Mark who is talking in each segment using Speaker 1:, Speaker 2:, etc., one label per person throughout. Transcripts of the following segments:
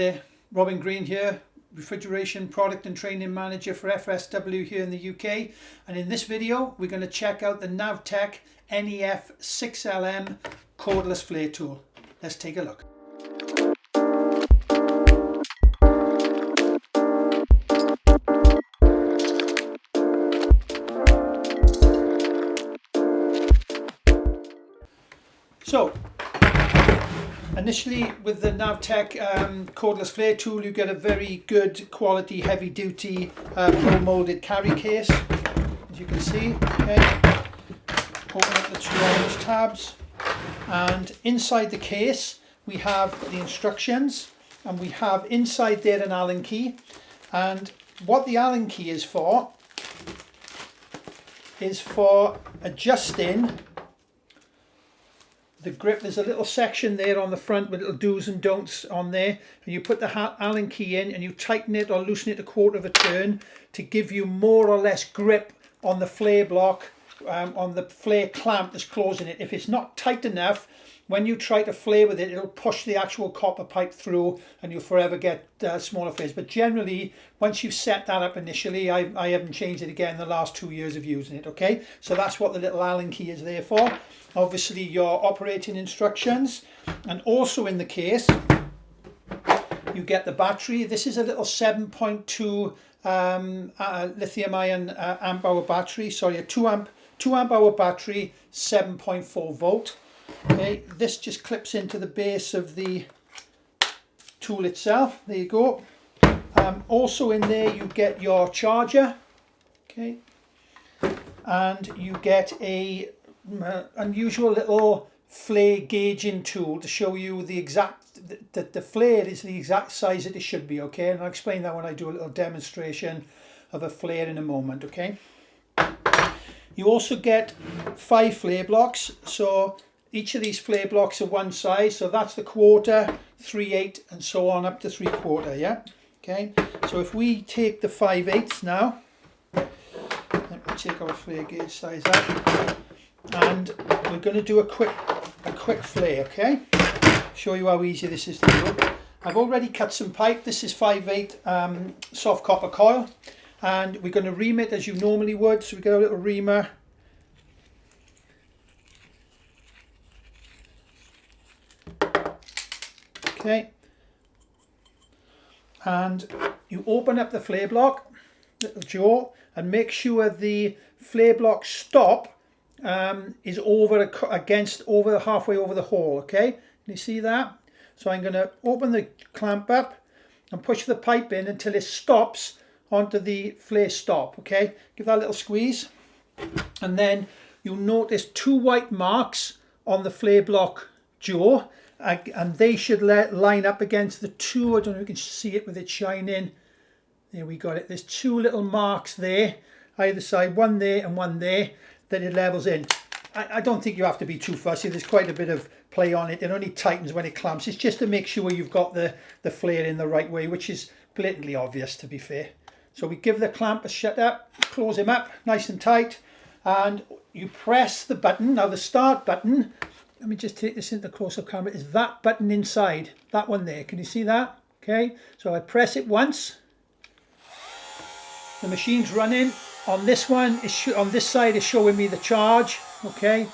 Speaker 1: there, Robin Green here, Refrigeration Product and Training Manager for FSW here in the UK, and in this video we're going to check out the NAVTEK NEF6LM cordless flare tool. Let's take a look. So initially with the NAVTEK cordless flare tool, you get a very good quality heavy duty blow molded carry case, as you can see. Okay. Open up the two orange tabs, and inside the case we have the instructions, and we have inside there an Allen key. And what the Allen key is for adjusting the grip. There's a little section there on the front with little do's and don'ts on there, and you put the Allen key in and you tighten it or loosen it a quarter of a turn to give you more or less grip on the flare block, on the flare clamp that's closing it. If it's not tight enough, when you try to flare with it, it'll push the actual copper pipe through and you'll forever get smaller flares. But generally, once you've set that up initially, I haven't changed it again in the last 2 years of using it. Okay, so that's what the little Allen key is there for. Obviously your operating instructions, and also in the case you get the battery. This is a little 7.2 lithium ion amp hour battery, sorry, a 2 amp hour battery, 7.4 volt. Okay, this just clips into the base of the tool itself. There you go. Also in there you get your charger, okay, and you get a unusual little flare gauging tool to show you the exact that the flare is the exact size that it should be. Okay, and I'll explain that when I do a little demonstration of a flare in a moment. Okay, you also get 5 flare blocks, so each of these flare blocks are one size, so that's the 1/4, 3/8 and so on up to 3/4. Yeah, okay, so if we take the 5/8 now, let me take our flare gauge size up, and we're going to do a quick flare. Okay, show you how easy this is to do. I've already cut some pipe. This is 5/8 soft copper coil, and we're going to ream it as you normally would. So we get a little reamer, okay, and you open up the flare block, little jaw, and make sure the flare block stop is over halfway over the hole. Okay, can you see that? So I'm going to open the clamp up and push the pipe in until it stops onto the flare stop. Okay, give that a little squeeze, and then you'll notice 2 white marks on the flare block jaw, and they should line up against the 2. I don't know if you can see it with it shining. There we got it. There's 2 little marks there either side, one there and one there, that it levels in. I don't think you have to be too fussy. There's quite a bit of play on it. It only tightens when it clamps. It's just to make sure you've got the flare in the right way, which is blatantly obvious, to be fair. So we give the clamp a shut up, close him up nice and tight, and you press the button. Now the start button, let me just take this into close-up camera, is that button inside, that one there. Can you see that? Okay, so I press it once, the machine's running. On this one, on this side is showing me the charge, okay,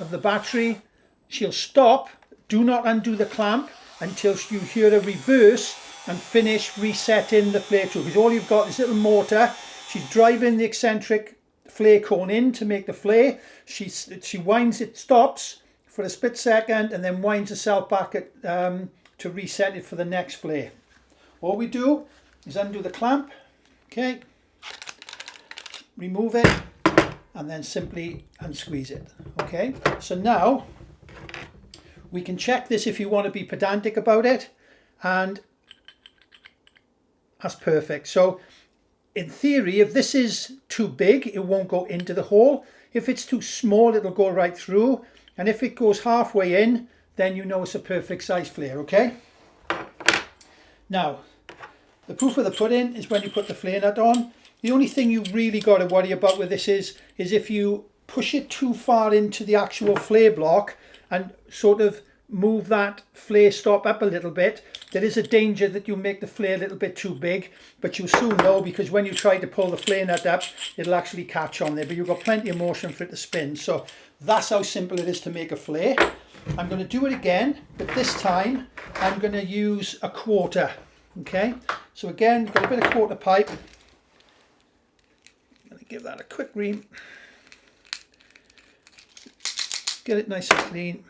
Speaker 1: of the battery. She'll stop. Do not undo the clamp until you hear a reverse and finish resetting the flare tool, because all you've got is this little motor. She's driving the eccentric flare cone in to make the flare. She winds it, stops for a split second, and then winds herself back to reset it for the next flare. All we do is undo the clamp, okay, remove it, and then simply unsqueeze it. Okay, so now we can check this if you want to be pedantic about it, and that's perfect. So in theory, if this is too big, it won't go into the hole. If it's too small, it'll go right through, and if it goes halfway in, then you know it's a perfect size flare. Okay, now the proof of the pudding is when you put the flare nut on. The only thing you really got to worry about with this is if you push it too far into the actual flare block and sort of move that flare stop up a little bit, there is a danger that you make the flare a little bit too big, but you'll soon know, because when you try to pull the flare nut up, it'll actually catch on there, but you've got plenty of motion for it to spin. So that's how simple it is to make a flare. I'm going to do it again, but this time I'm going to use a quarter. Okay, so again, got a bit of quarter pipe. I'm going to give that a quick ream. Get it nice and clean.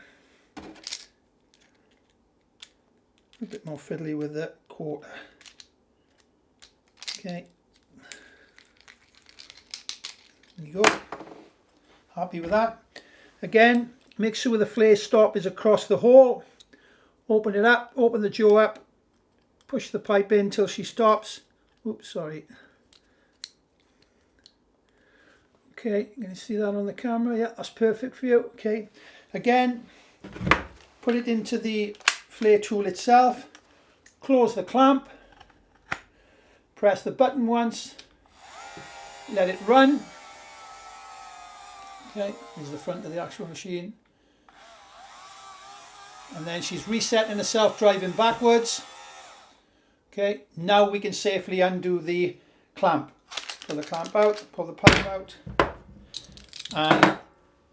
Speaker 1: A bit more fiddly with the quarter. Okay. There you go. Happy with that. Again, make sure the flare stop is across the hole. Open it up, open the jaw up, push the pipe in till she stops. Oops, sorry. Okay, you can see that on the camera. Yeah, that's perfect for you. Okay, again, put it into the flare tool itself, close the clamp, press the button once, let it run. Okay, this is the front of the actual machine. And then she's resetting herself, driving backwards. Okay, now we can safely undo the clamp. Pull the clamp out, pull the pipe out, and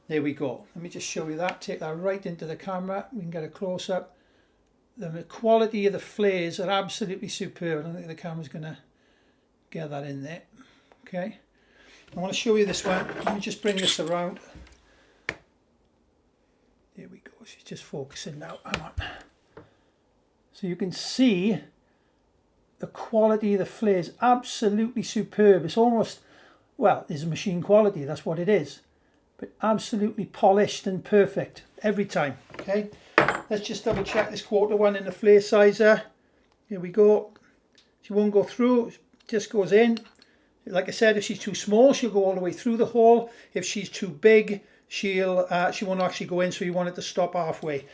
Speaker 1: there we go. Let me just show you that. Take that right into the camera. We can get a close up. The quality of the flares are absolutely superb. I don't think the camera's going to get that in there. Okay, I want to show you this one. Let me just bring this around. There we go. She's just focusing now. Hang on. So you can see the quality of the flare is absolutely superb. It's almost, well, it's machine quality, that's what it is, but absolutely polished and perfect every time. Okay, let's just double check this quarter one in the flare sizer. Here we go. She won't go through, it just goes in. Like I said, if she's too small, she'll go all the way through the hole. If she's too big, she won't actually go in, so you want it to stop halfway.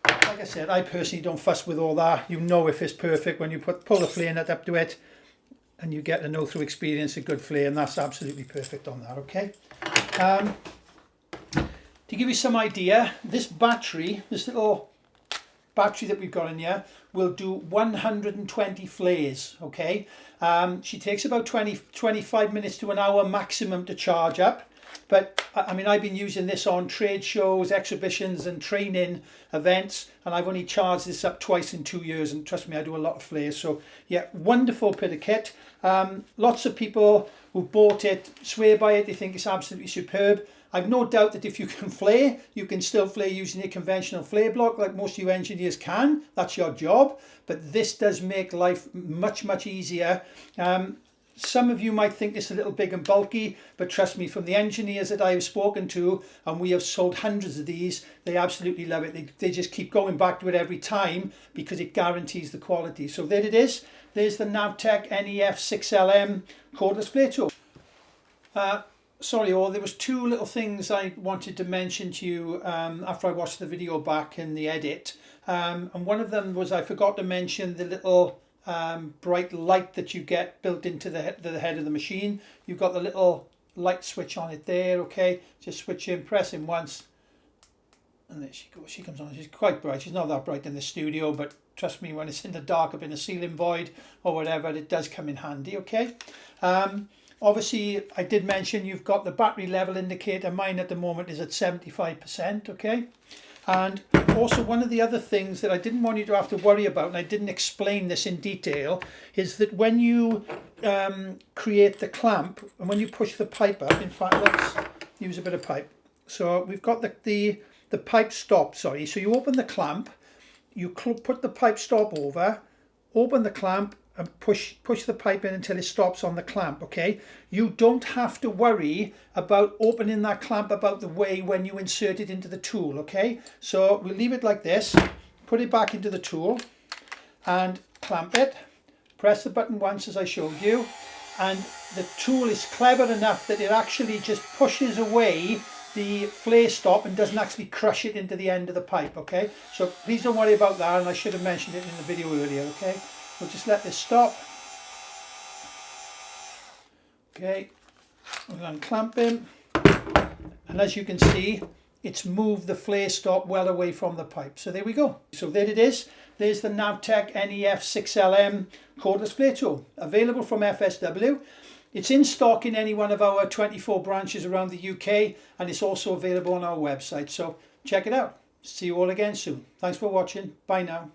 Speaker 1: Like I said, I personally don't fuss with all that. You know if it's perfect when you pull the flare nut up to it, and you get to know through experience a good flare, and that's absolutely perfect on that. Okay. To give you some idea, this battery, this little battery that we've got in here, will do 120 flares. Okay. She takes about 25 minutes to an hour maximum to charge up. But I mean, I've been using this on trade shows, exhibitions and training events, and I've only charged this up twice in 2 years, and trust me, I do a lot of flares. So yeah, wonderful bit of kit. Lots of people who bought it swear by it. They think it's absolutely superb. I've no doubt that if you can flare, you can still flare using a conventional flare block like most of you engineers can. That's your job. But this does make life much, much easier. Some of you might think it's a little big and bulky, but trust me, from the engineers that I've spoken to, and we have sold hundreds of these, they absolutely love it. They just keep going back to it every time because it guarantees the quality. So there it is. There's the NAVTEK NEF6LM cordless flare tool. Sorry all, there was two little things I wanted to mention to you after I watched the video back in the edit. And one of them was I forgot to mention the little bright light that you get built into the head of the machine. You've got the little light switch on it there. Okay, just switch in, press in once, and there she goes. She comes on. She's quite bright. She's not that bright in the studio, but trust me, when it's in the dark up in a ceiling void or whatever, it does come in handy. Okay. Obviously, I did mention you've got the battery level indicator. Mine at the moment is at 75%. Okay. And also one of the other things that I didn't want you to have to worry about, and I didn't explain this in detail, is that when you create the clamp and when you push the pipe up, in fact, let's use a bit of pipe. So we've got the pipe stop, sorry. So you open the clamp, you put the pipe stop over, open the clamp, and push the pipe in until it stops on the clamp. Okay, you don't have to worry about opening that clamp about the way when you insert it into the tool. Okay, so we'll leave it like this, put it back into the tool and clamp it, press the button once as I showed you, and the tool is clever enough that it actually just pushes away the flare stop and doesn't actually crush it into the end of the pipe. Okay, so please don't worry about that, and I should have mentioned it in the video earlier. Okay, we'll just let this stop. Okay, we'll unclamp him, and as you can see, it's moved the flare stop well away from the pipe. So there we go. So there it is. There's the NAVTEK NEF6LM cordless flare tool, available from FSW. It's in stock in any one of our 24 branches around the UK, and it's also available on our website. So check it out. See you all again soon. Thanks for watching. Bye now.